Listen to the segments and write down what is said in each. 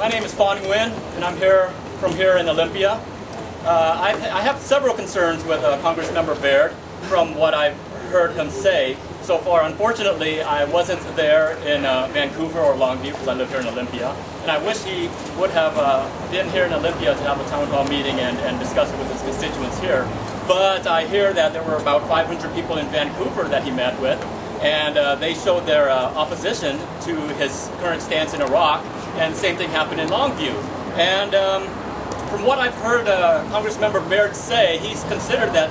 My name is Fon Nguyen, and I'm here in Olympia. I have several concerns with Congressmember Baird from what I've heard him say so far. Unfortunately, I wasn't there in Vancouver or Longview because I live here in Olympia, and I wish he would have been here in Olympia to have a town hall meeting and discuss it with his constituents here. But I hear that there were about 500 people in Vancouver that he met with, and they showed their opposition to his current stance in Iraq, and the same thing happened in Longview. And from what I've heard Congressmember Baird say, he's considered that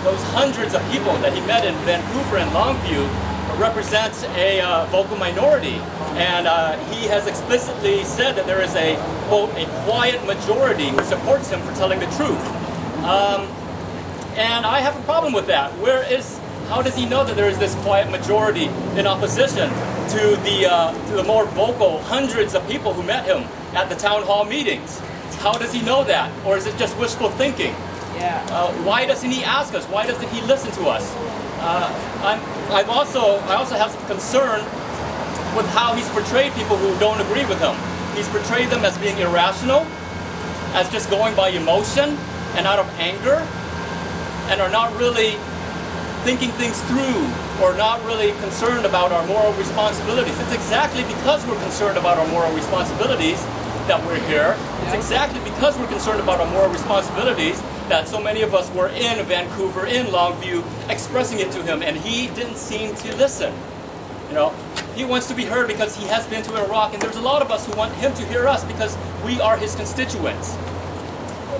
those hundreds of people that he met in Vancouver and Longview represents a vocal minority. And he has explicitly said that there is a, quote, a quiet majority who supports him for telling the truth. And I have a problem with that. How does he know that there is this quiet majority in opposition to the more vocal hundreds of people who met him at the town hall meetings? How does he know that? Or is it just wishful thinking? Yeah. Why doesn't he ask us? Why doesn't he listen to us? I also have some concern with how he's portrayed people who don't agree with him. He's portrayed them as being irrational, as just going by emotion and out of anger, and are not really thinking things through, or not really concerned about our moral responsibilities. It's exactly because we're concerned about our moral responsibilities that we're here. It's exactly because we're concerned about our moral responsibilities that so many of us were in Vancouver, in Longview, expressing it to him, and he didn't seem to listen. You know, he wants to be heard because he has been to Iraq, and there's a lot of us who want him to hear us because we are his constituents.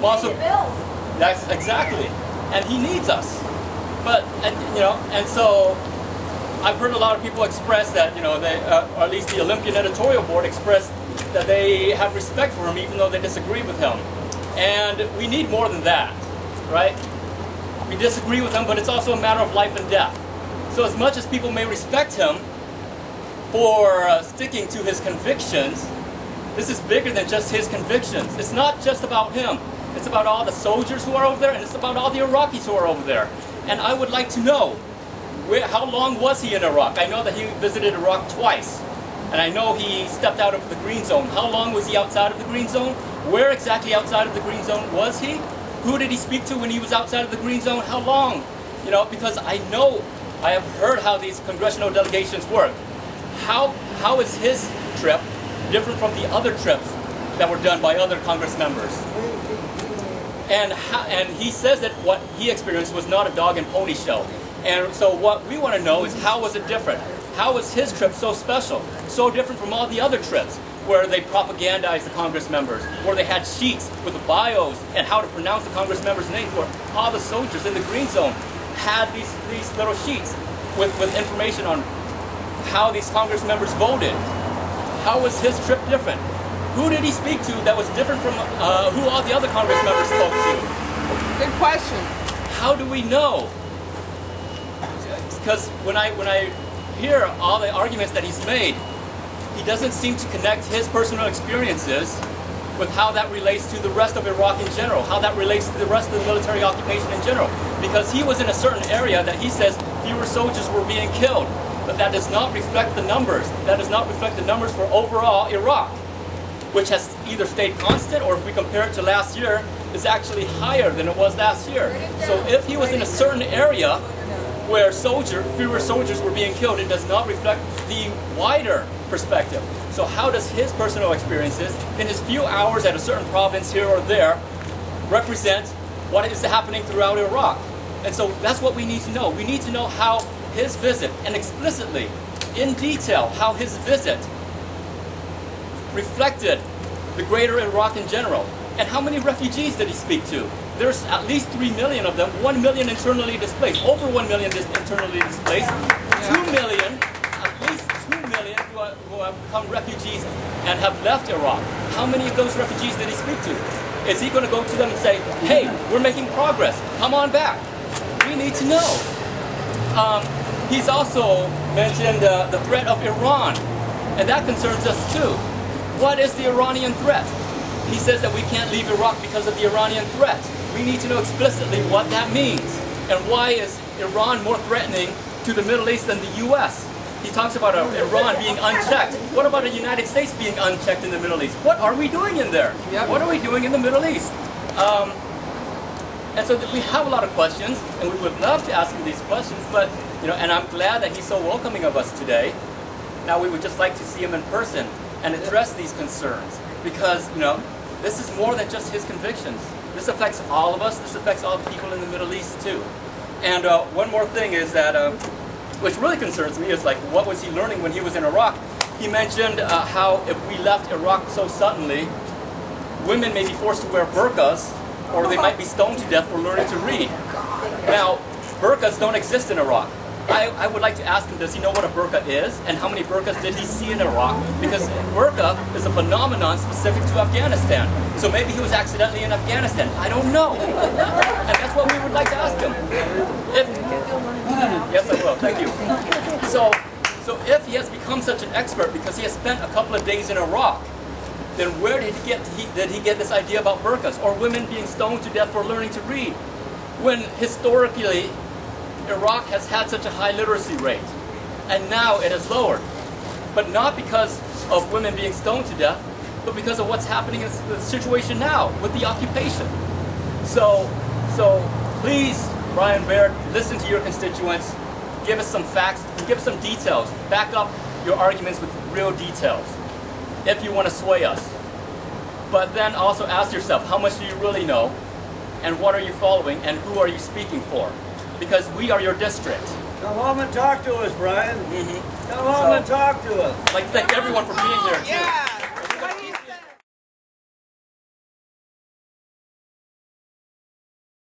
Also, that's exactly, and he needs us. But and so I've heard a lot of people express that, they, or at least the Olympian editorial board expressed that they have respect for him even though they disagree with him. And we need more than that, right? We disagree with him, but it's also a matter of life and death. So as much as people may respect him for sticking to his convictions, this is bigger than just his convictions. It's not just about him. It's about all the soldiers who are over there, and it's about all the Iraqis who are over there. And I would like to know, how long was he in Iraq? I know that he visited Iraq twice. And I know he stepped out of the green zone. How long was he outside of the green zone? Where exactly outside of the green zone was he? Who did he speak to when he was outside of the green zone? How long? Because I have heard how these congressional delegations work. How is his trip different from the other trips that were done by other Congress members? And he says that what he experienced was not a dog and pony show. And so what we want to know is, how was it different? How was his trip so special, so different from all the other trips where they propagandized the Congress members, where they had sheets with the bios and how to pronounce the Congress members' names, where all the soldiers in the green zone had these little sheets with information on how these Congress members voted. How was his trip different? Who did he speak to that was different from who all the other Congress members spoke to? Good question. How do we know? Because when I hear all the arguments that he's made, he doesn't seem to connect his personal experiences with how that relates to the rest of Iraq in general, how that relates to the rest of the military occupation in general. Because he was in a certain area that he says fewer soldiers were being killed, but that does not reflect the numbers. That does not reflect the numbers for overall Iraq, which has either stayed constant, or if we compare it to last year, is actually higher than it was last year. So if he was in a certain area where fewer soldiers were being killed, it does not reflect the wider perspective. So how does his personal experiences in his few hours at a certain province here or there represent what is happening throughout Iraq? And so that's what we need to know. We need to know how his visit, and explicitly, in detail, how his visit reflected the greater Iraq in general. And how many refugees did he speak to? There's at least 3 million of them, 1 million internally displaced, over 1 million internally displaced, 2 million, at least 2 million who have become refugees and have left Iraq. How many of those refugees did he speak to? Is he going to go to them and say, hey, we're making progress, come on back? We need to know. He's also mentioned the threat of Iran, and that concerns us too. What is the Iranian threat? He says that we can't leave Iraq because of the Iranian threat. We need to know explicitly what that means. And why is Iran more threatening to the Middle East than the U.S.? He talks about Iran being unchecked. What about the United States being unchecked in the Middle East? What are we doing in there? Yep. What are we doing in the Middle East? And so we have a lot of questions, and we would love to ask him these questions, but, you know, and I'm glad that he's so welcoming of us today. Now we would just like to see him in person and address these concerns, because, you know, this is more than just his convictions. This affects all of us. This affects all the people in the Middle East too. And one more thing is that, which really concerns me, is like, what was he learning when he was in Iraq? He mentioned how if we left Iraq so suddenly, women may be forced to wear burqas, or they might be stoned to death for learning to read. Now, burqas don't exist in Iraq. I would like to ask him, does he know what a burqa is? And how many burqas did he see in Iraq? Because burqa is a phenomenon specific to Afghanistan. So maybe he was accidentally in Afghanistan. I don't know. And that's what we would like to ask him. Yes, I will. Thank you. So if he has become such an expert because he has spent a couple of days in Iraq, then where did he get this idea about burqas or women being stoned to death for learning to read? When historically, Iraq has had such a high literacy rate, and now it has lowered. But not because of women being stoned to death, but because of what's happening in the situation now with the occupation. So please, Brian Baird, listen to your constituents, give us some facts, give us some details, back up your arguments with real details, if you want to sway us. But then also ask yourself, how much do you really know, and what are you following, and who are you speaking for? Because we are your district. Come home and talk to us, Brian. Come home and talk to us. I'd like to thank everyone for being here too. Yeah.